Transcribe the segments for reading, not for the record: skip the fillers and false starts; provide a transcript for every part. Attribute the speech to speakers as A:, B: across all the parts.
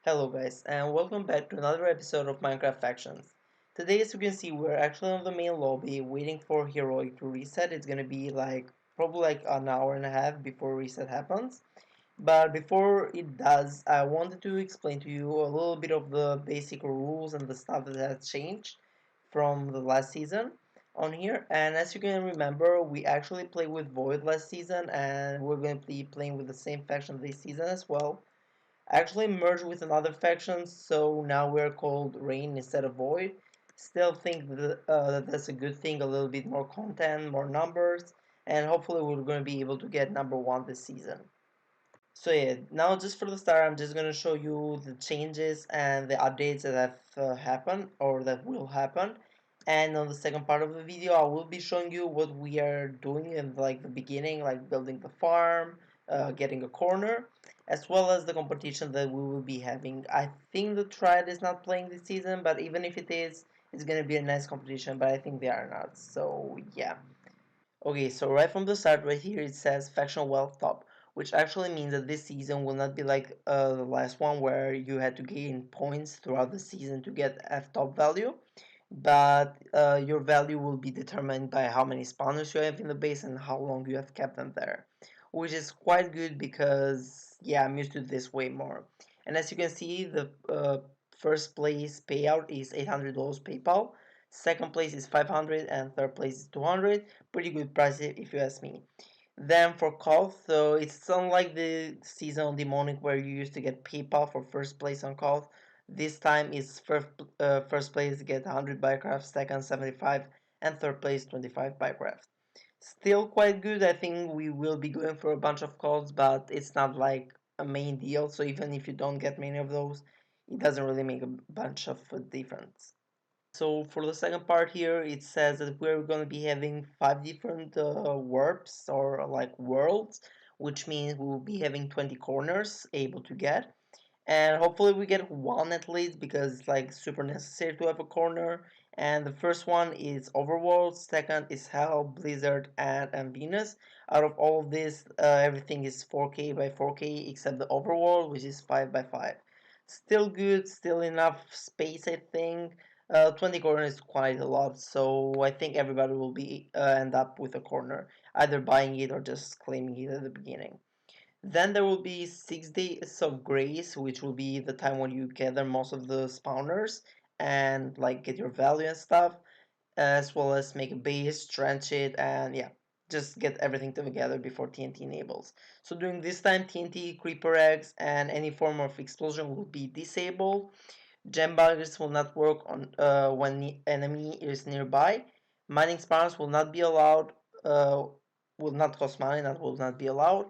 A: Hello guys, and welcome back to another episode of Minecraft Factions. Today, as you can see, we're actually on the main lobby waiting for Heroic to reset. It's gonna be probably like an hour and a half before reset happens. But before it does, I wanted to explain to you a little bit of the basic rules and the stuff that has changed from the last season on here. And as you can remember, we actually played with Void last season, and we're going to be playing with the same faction this season as well. Actually merged with another faction, so now we're called Rain instead of Void. Still think that that's a good thing, a little bit more content, more numbers, and hopefully we're going to be able to get number 1 this season. So yeah, now just for the start, I'm just going to show you the changes and the updates that have happened or that will happen. And on the second part of the video, I will be showing you what we are doing in like the beginning, like building the farm, getting a corner, as well as the competition that we will be having. I think the Triad is not playing this season, but even if it is, it's going to be a nice competition, but I think they are not. So yeah. Okay, so right from the start, right here, it says Factional Wealth Top, which actually means that this season will not be like the last one where you had to gain points throughout the season to get F top value, but your value will be determined by how many spawners you have in the base and how long you have kept them there, which is quite good because, yeah, I'm used to this way more. And as you can see, the first place payout is $800 PayPal. Second place is 500 and third place is 200. Pretty good price if you ask me. Then for Call, so it's unlike the season on Demonic where you used to get PayPal for first place on Call. This time is first place get 100 Bycraft, second 75, and third place 25 Bycraft. Still quite good. I think we will be going for a bunch of calls, but it's not like a main deal. So even if you don't get many of those, it doesn't really make a bunch of difference. So for the second part here, it says that we're going to be having 5 different warps or like worlds, which means we will be having 20 corners able to get. And hopefully we get one at least because it's like super necessary to have a corner. And the first one is Overworld, second is Hell, Blizzard, and Venus. Out of all of this, everything is 4K by 4K except the Overworld, which is 5 by 5. Still good, still enough space, I think. 20 corners is quite a lot, so I think everybody will be end up with a corner, either buying it or just claiming it at the beginning. Then there will be 6 days of grace, which will be the time when you gather most of the spawners and like get your value and stuff, as well as make a base, trench it, and yeah, just get everything together before TNT enables. So during this time, TNT, creeper eggs, and any form of explosion will be disabled. Gem buggers will not work on when the enemy is nearby. Mining spawns will not be allowed. Will not cost money. That will not be allowed.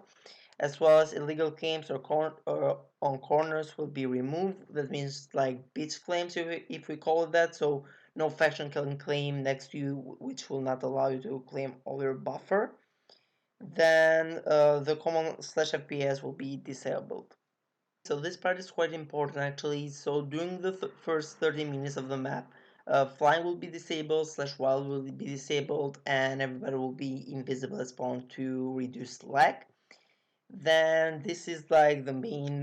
A: As well as illegal claims on corners will be removed. That means like beach claims, if we call it that. So no faction can claim next to you, which will not allow you to claim all your buffer. Then the common slash FPS will be disabled. So this part is quite important actually. So during the first 30 minutes of the map, flying will be disabled, slash wild will be disabled, and everybody will be invisible at spawn to reduce lag. Then this is like the main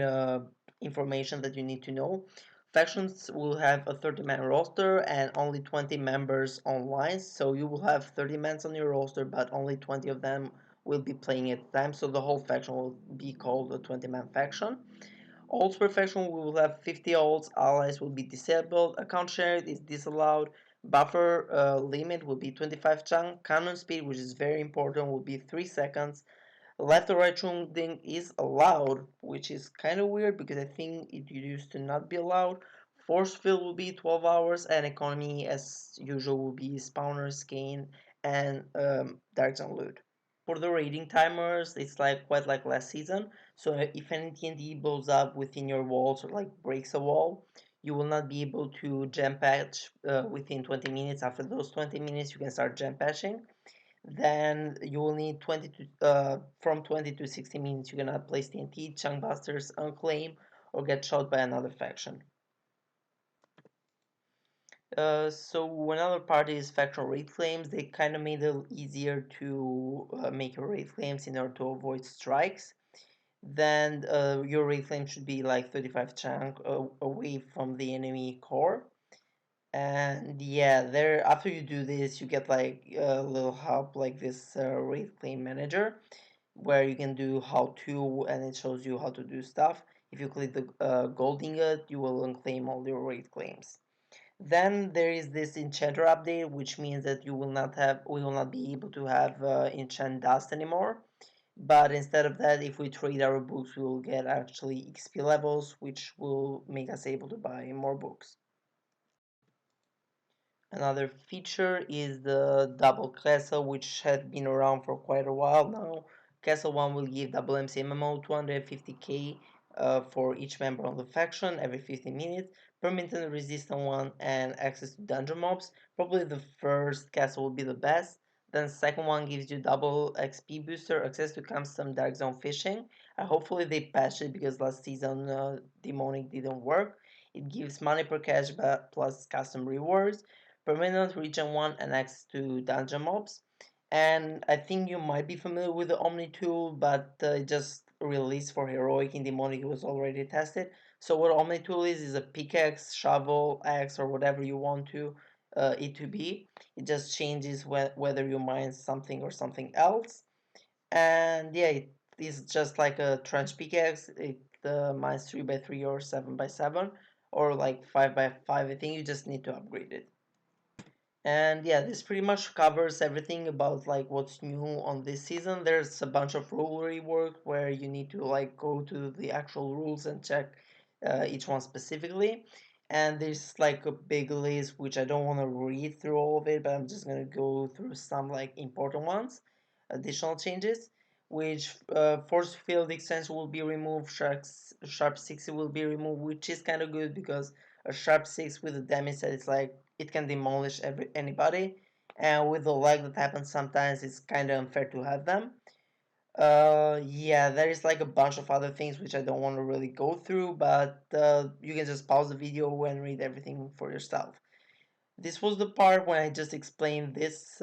A: information that you need to know. Factions will have a 30-man roster and only 20 members online. So you will have 30 men on your roster, but only 20 of them will be playing at the time. So the whole faction will be called a 20-man faction. Ults per faction will have 50 ults, allies will be disabled, account shared is disallowed, buffer limit will be 25 chunk, cannon speed, which is very important, will be 3 seconds, left or right shooting is allowed, which is kind of weird because I think it used to not be allowed. Force field will be 12 hours, and economy, as usual, will be spawners, gain, and dark zone loot. For the raiding timers, it's like quite like last season. So if any TNT blows up within your walls or like breaks a wall, you will not be able to gem patch within 20 minutes. After those 20 minutes, you can start gem patching. Then you will need 20 to from 20 to 60 minutes. You cannot place TNT, chunk busters, unclaim, or get shot by another faction. So another part is factional raid claims. They kind of made it easier to make your raid claims in order to avoid strikes. then your reclaim should be like 35 chunk away from the enemy core. And yeah, there after you do this, you get like a little hub like this reclaim manager, where you can do how to, and it shows you how to do stuff. If you click the gold ingot, you will unclaim all your raid claims. Then there is this enchanter update, which means that we will not be able to have enchant dust anymore. But instead of that, if we trade our books, we will get actually XP levels, which will make us able to buy more books. Another feature is the double castle, which has been around for quite a while now. Castle 1 will give double MC MMO 250k for each member of the faction every 15 minutes, permanent resistant one, and access to dungeon mobs. Probably the first castle will be the best. Then the second one gives you double XP booster, access to custom dark zone fishing. Hopefully they patched it because last season demonic didn't work. It gives money per cash plus custom rewards, permanent region 1, and access to dungeon mobs. And I think you might be familiar with the Omni tool, but it just released for Heroic. In Demonic it was already tested. So what Omni tool is a pickaxe, shovel, axe, or whatever you want to it to be. It just changes whether you mine something or something else. And yeah, it is just like a trench pickaxe. It mines 3x3 or 7x7 or like 5x5. I think you just need to upgrade it. And yeah, this pretty much covers everything about like what's new on this season. There's a bunch of rule rework where you need to like go to the actual rules and check each one specifically. And there's like a big list which I don't want to read through all of it, but I'm just gonna go through some like important ones. Additional changes, which force field extension will be removed, sharp 60 will be removed, which is kind of good because a sharp 6 with a damage that is like it can demolish anybody, and with the lag that happens sometimes, it's kind of unfair to have them. Yeah, there is like a bunch of other things which I don't want to really go through, but you can just pause the video and read everything for yourself. This was the part when I just explained this,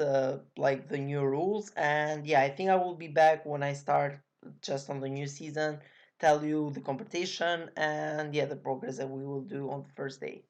A: like the new rules, and yeah, I think I will be back when I start just on the new season, tell you the competition, and yeah, the progress that we will do on the first day.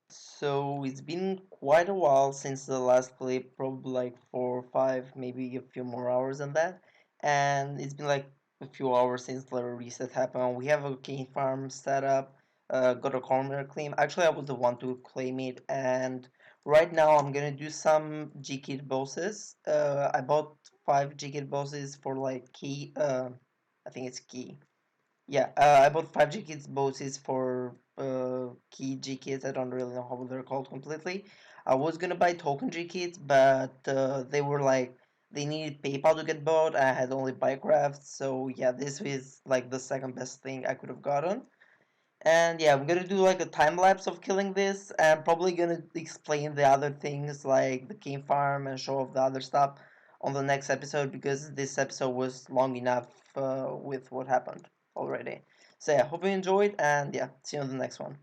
A: So it's been quite a while since the last clip, probably like 4 or 5, maybe a few more hours than that. And it's been like a few hours since the reset happened. We have a cane farm set up, got a corner claim. Actually, I was the one to claim it, and right now I'm gonna do some G-Kit bosses. I bought 5 G-Kit bosses for like key. I think it's key. Yeah, I bought 5 G-Kits boxes for key G-Kits. I don't really know how they're called completely. I was gonna buy token G-Kits, but they were like, they needed PayPal to get bought. I had only Buycraft, so yeah, this is like the second best thing I could have gotten. And yeah, I'm gonna do like a time lapse of killing this. I'm probably gonna explain the other things like the cane farm and show off the other stuff on the next episode because this episode was long enough with what happened already. So yeah, hope you enjoyed, and yeah, see you on the next one.